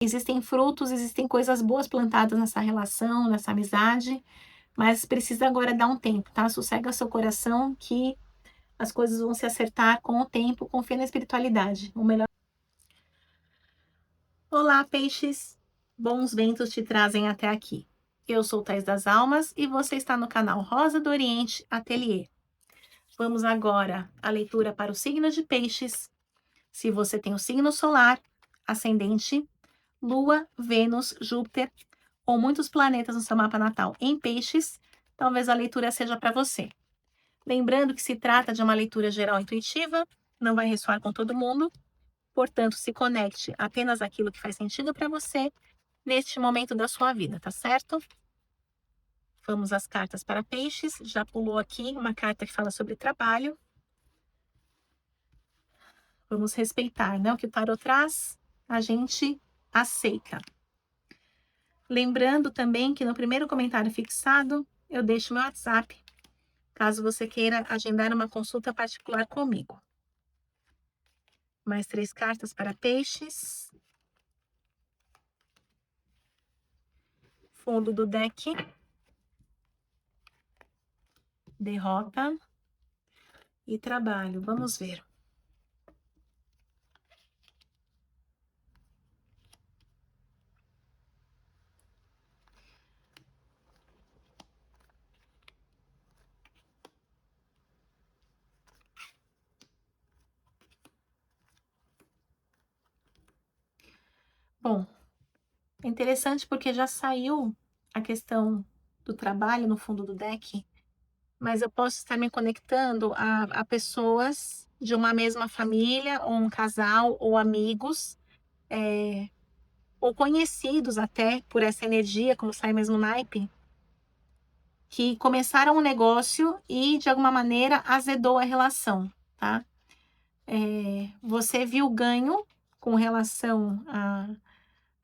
Existem frutos, existem coisas boas plantadas nessa relação, nessa amizade, mas precisa agora dar um tempo, tá? Sossega seu coração que as coisas vão se acertar com o tempo, confia na espiritualidade. O melhor. Olá, peixes! Bons ventos te trazem até aqui. Eu sou Thais das Almas e você está no canal Rosa do Oriente Ateliê. Vamos agora à leitura para o signo de peixes. Se você tem o signo solar, ascendente, Lua, Vênus, Júpiter ou muitos planetas no seu mapa natal em peixes, talvez a leitura seja para você. Lembrando que se trata de uma leitura geral intuitiva, não vai ressoar com todo mundo, portanto, se conecte apenas àquilo que faz sentido para você neste momento da sua vida, tá certo? Vamos às cartas para peixes. Já pulou aqui uma carta que fala sobre trabalho. Vamos respeitar, né? O que o tarot traz, a gente aceita. Lembrando também que no primeiro comentário fixado, eu deixo meu WhatsApp, caso você queira agendar uma consulta particular comigo. Mais 3 cartas para peixes. Fundo do deck. Derrota. E trabalho. Vamos ver. Bom, é interessante porque já saiu a questão do trabalho no fundo do deck, mas eu posso estar me conectando a pessoas de uma mesma família, ou um casal, ou amigos, ou conhecidos até por essa energia, como sai mesmo no naipe, que começaram um negócio e de alguma maneira azedou a relação, tá? Você viu ganho com relação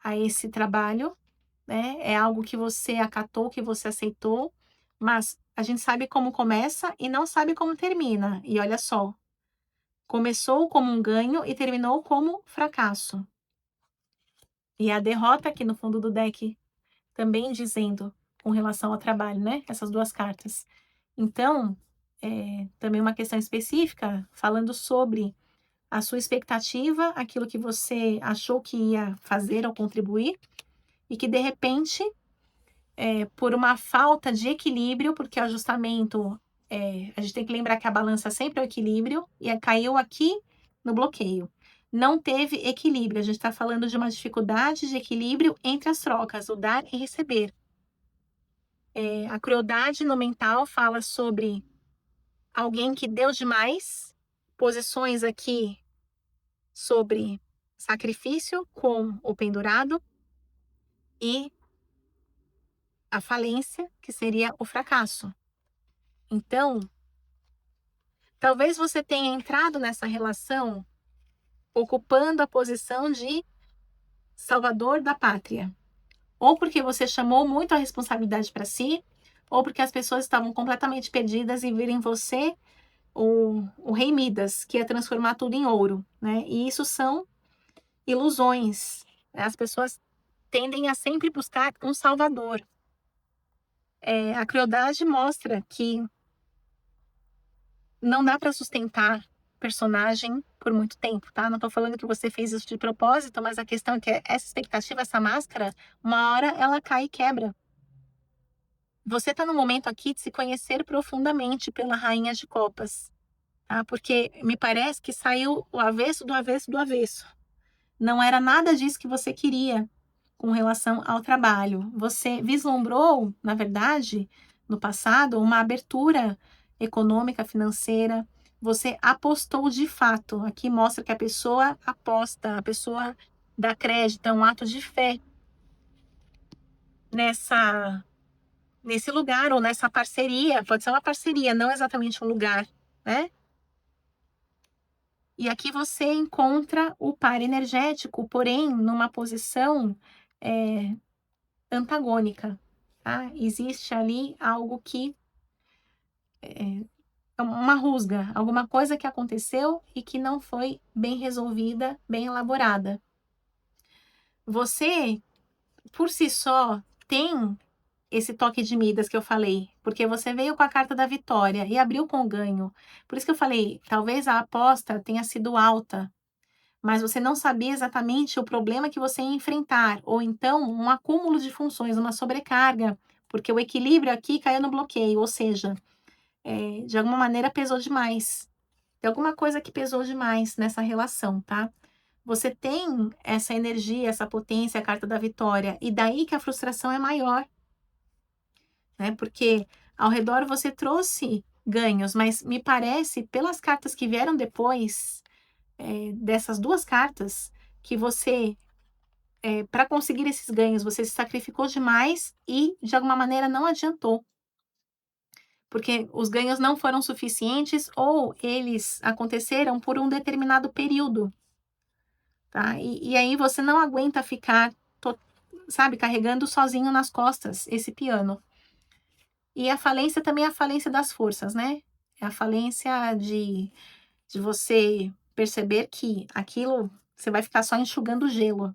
a esse trabalho, né? É algo que você acatou, que você aceitou, mas a gente sabe como começa e não sabe como termina. E olha só, começou como um ganho e terminou como fracasso. E a derrota aqui no fundo do deck também dizendo com relação ao trabalho, né? Essas 2 cartas. Então, também uma questão específica falando sobre a sua expectativa, aquilo que você achou que ia fazer ou contribuir, e que de repente, por uma falta de equilíbrio, porque o ajustamento, a gente tem que lembrar que a balança sempre é o equilíbrio, e caiu aqui no bloqueio. Não teve equilíbrio, a gente está falando de uma dificuldade de equilíbrio entre as trocas, o dar e receber. A crueldade no mental fala sobre alguém que deu demais, posições aqui sobre sacrifício com o pendurado e a falência, que seria o fracasso. Então, talvez você tenha entrado nessa relação ocupando a posição de salvador da pátria, ou porque você chamou muito a responsabilidade para si, ou porque as pessoas estavam completamente perdidas e viram em você o rei Midas, que ia transformar tudo em ouro, né? E isso são ilusões. As pessoas tendem a sempre buscar um salvador. A crueldade mostra que não dá para sustentar personagem por muito tempo, tá? Não tô falando que você fez isso de propósito, mas a questão é que essa expectativa, essa máscara, uma hora ela cai e quebra. Você tá no momento aqui de se conhecer profundamente pela Rainha de Copas, tá? Porque me parece que saiu o avesso do avesso do avesso. Não era nada disso que você queria com relação ao trabalho. Você vislumbrou, na verdade, no passado, uma abertura econômica, financeira. Você apostou de fato. Aqui mostra que a pessoa aposta, a pessoa dá crédito, é um ato de fé nesse lugar ou nessa parceria. Pode ser uma parceria, não exatamente um lugar, né? E aqui você encontra o par energético, porém numa posição antagônica, tá? Existe ali algo que é uma rusga, alguma coisa que aconteceu e que não foi bem resolvida, bem elaborada. Você, por si só, tem esse toque de Midas que eu falei, porque você veio com a carta da vitória e abriu com o ganho. Por isso que eu falei, talvez a aposta tenha sido alta, mas você não sabia exatamente o problema que você ia enfrentar, ou então um acúmulo de funções, uma sobrecarga, porque o equilíbrio aqui caiu no bloqueio, ou seja, de alguma maneira pesou demais. Tem alguma coisa que pesou demais nessa relação, tá? Você tem essa energia, essa potência, a carta da vitória, e daí que a frustração é maior, né? Porque ao redor você trouxe ganhos, mas me parece, pelas cartas que vieram depois, dessas duas cartas, que você, para conseguir esses ganhos, você se sacrificou demais e, de alguma maneira, não adiantou. Porque os ganhos não foram suficientes ou eles aconteceram por um determinado período, tá? E aí você não aguenta ficar, sabe, carregando sozinho nas costas esse piano. E a falência também é a falência das forças, né? É a falência de você perceber que aquilo você vai ficar só enxugando gelo.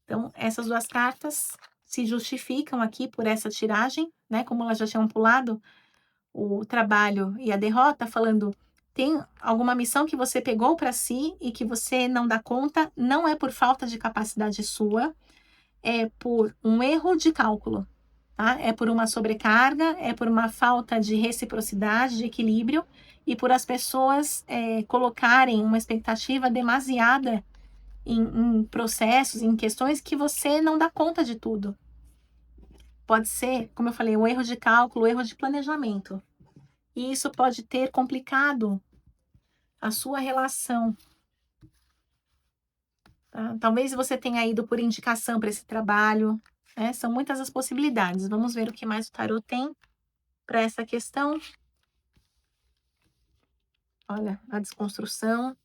Então, essas duas cartas se justificam aqui por essa tiragem, né? Como elas já tinham pulado o trabalho e a derrota, falando: tem alguma missão que você pegou para si e que você não dá conta, não é por falta de capacidade sua, é por um erro de cálculo, tá? É por uma sobrecarga, é por uma falta de reciprocidade, de equilíbrio e por as pessoas colocarem uma expectativa demasiada em processos, em questões que você não dá conta de tudo. Pode ser, como eu falei, um erro de cálculo, um erro de planejamento. E isso pode ter complicado a sua relação. Tá? Talvez você tenha ido por indicação para esse trabalho, né? São muitas as possibilidades. Vamos ver o que mais o tarot tem para essa questão. Olha, a desconstrução.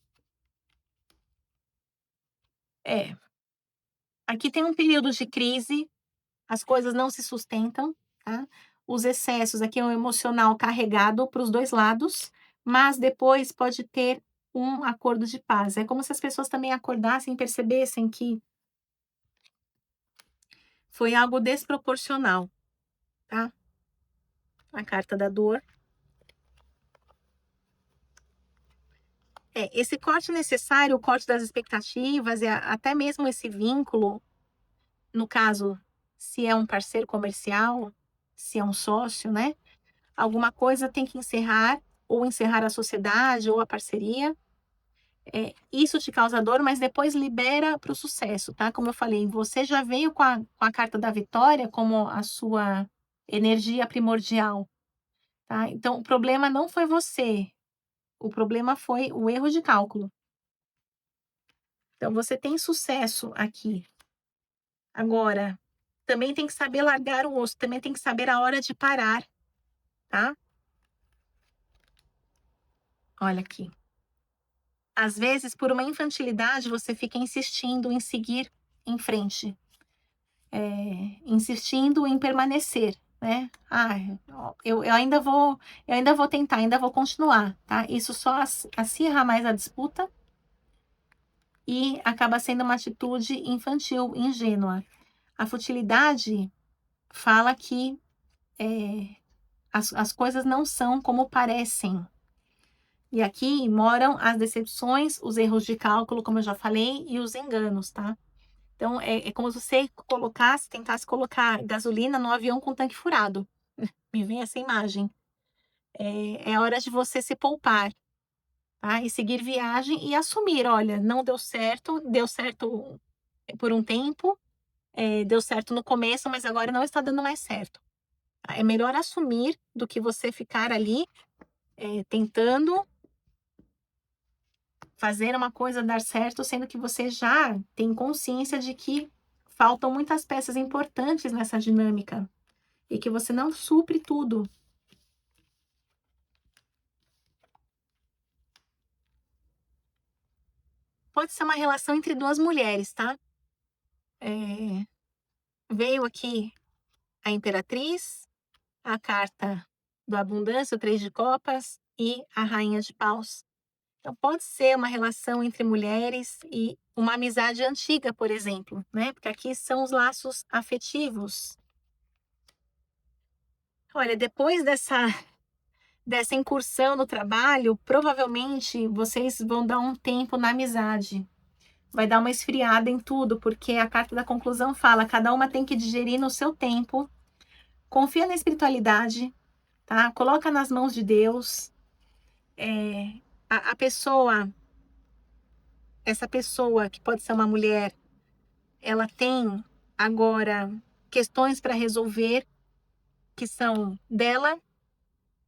É, aqui tem um período de crise, as coisas não se sustentam, tá? Os excessos, aqui é um emocional carregado para os dois lados, mas depois pode ter um acordo de paz. É como se as pessoas também acordassem e percebessem que foi algo desproporcional, tá? A carta da dor. Esse corte necessário, o corte das expectativas, e até mesmo esse vínculo, no caso, se é um parceiro comercial, se é um sócio, né? Alguma coisa tem que encerrar, ou encerrar a sociedade, ou a parceria. Isso te causa dor, mas depois libera para o sucesso, tá? Como eu falei, você já veio com a carta da vitória como a sua energia primordial, tá? Então, o problema não foi você, o problema foi o erro de cálculo. Então, você tem sucesso aqui. Agora, também tem que saber largar o osso, também tem que saber a hora de parar, tá? Olha aqui. Às vezes, por uma infantilidade, você fica insistindo em seguir em frente, insistindo em permanecer, né? Ah, eu ainda vou tentar, ainda vou continuar, tá? Isso só acirra mais a disputa e acaba sendo uma atitude infantil, ingênua. A futilidade fala que as coisas não são como parecem. E aqui moram as decepções, os erros de cálculo, como eu já falei, e os enganos, tá? Então, é como se você tentasse colocar gasolina no avião com tanque furado. Me vem essa imagem. É hora de você se poupar, tá? E seguir viagem e assumir, olha, não deu certo por um tempo, deu certo no começo, mas agora não está dando mais certo. É melhor assumir do que você ficar ali tentando fazer uma coisa dar certo, sendo que você já tem consciência de que faltam muitas peças importantes nessa dinâmica e que você não supre tudo. Pode ser uma relação entre duas mulheres, tá? É, veio aqui a Imperatriz, a carta do Abundância, o Três de Copas e a Rainha de Paus. Então pode ser uma relação entre mulheres e uma amizade antiga, por exemplo, né, porque aqui são os laços afetivos. Olha, depois dessa incursão no trabalho, provavelmente vocês vão dar um tempo na amizade. Vai dar uma esfriada em tudo, porque a carta da conclusão fala: cada uma tem que digerir no seu tempo. Confia na espiritualidade, tá? Coloca nas mãos de Deus. A pessoa, essa pessoa que pode ser uma mulher, ela tem agora questões para resolver que são dela.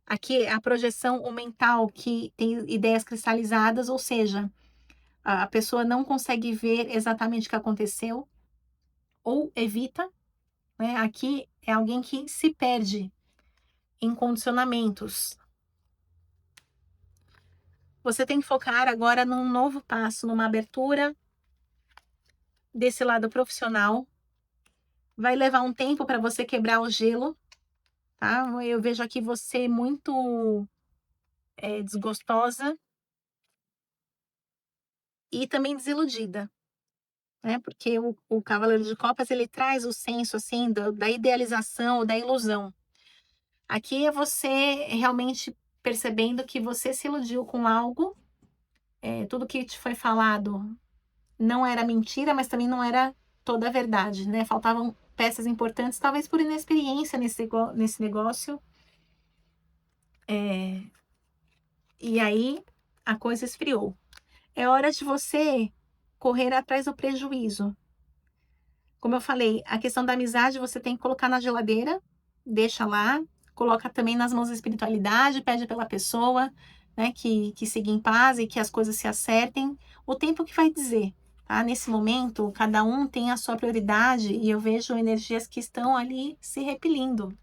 Aqui a projeção, o mental que tem ideias cristalizadas, ou seja, a pessoa não consegue ver exatamente o que aconteceu ou evita, né? Aqui é alguém que se perde em condicionamentos. Você tem que focar agora num novo passo, numa abertura desse lado profissional. Vai levar um tempo para você quebrar o gelo, tá? Eu vejo aqui você muito desgostosa e também desiludida, né? Porque o Cavaleiro de Copas ele traz o senso assim da idealização, da ilusão. Aqui é você realmente percebendo que você se iludiu com algo, tudo que te foi falado não era mentira, mas também não era toda a verdade, né? Faltavam peças importantes, talvez por inexperiência nesse negócio. E aí a coisa esfriou. É hora de você correr atrás do prejuízo. Como eu falei, a questão da amizade você tem que colocar na geladeira, deixa lá, coloca também nas mãos da espiritualidade, pede pela pessoa, né, que siga em paz e que as coisas se acertem. O tempo que vai dizer, tá? Nesse momento, cada um tem a sua prioridade e eu vejo energias que estão ali se repelindo.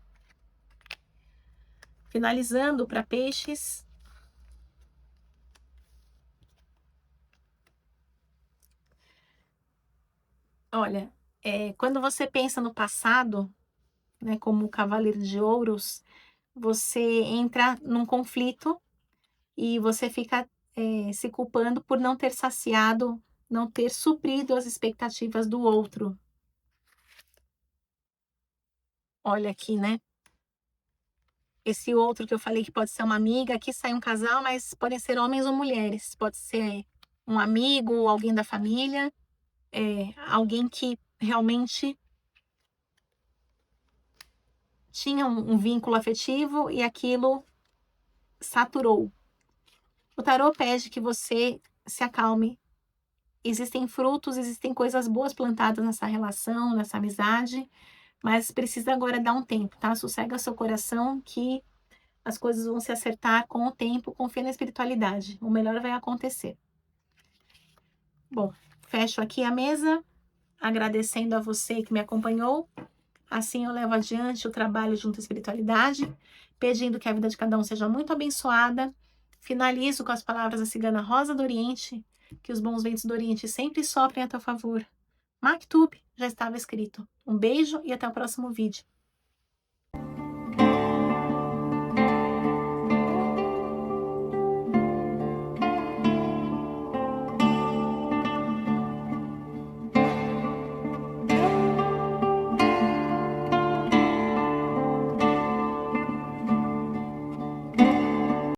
Finalizando para peixes. Olha, quando você pensa no passado, né, como o Cavaleiro de Ouros, você entra num conflito e você fica se culpando por não ter saciado, não ter suprido as expectativas do outro. Olha aqui, né? Esse outro que eu falei que pode ser uma amiga, aqui sai um casal, mas podem ser homens ou mulheres. Pode ser um amigo, alguém da família, alguém que realmente tinha um vínculo afetivo e aquilo saturou. O tarô pede que você se acalme. Existem frutos, existem coisas boas plantadas nessa relação, nessa amizade, mas precisa agora dar um tempo, tá? Sossega seu coração que as coisas vão se acertar com o tempo, confia na espiritualidade. O melhor vai acontecer. Bom, fecho aqui a mesa, agradecendo a você que me acompanhou. Assim eu levo adiante o trabalho junto à espiritualidade, pedindo que a vida de cada um seja muito abençoada. Finalizo com as palavras da cigana Rosa do Oriente, que os bons ventos do Oriente sempre soprem a teu favor. Maktub já estava escrito. Um beijo e até o próximo vídeo.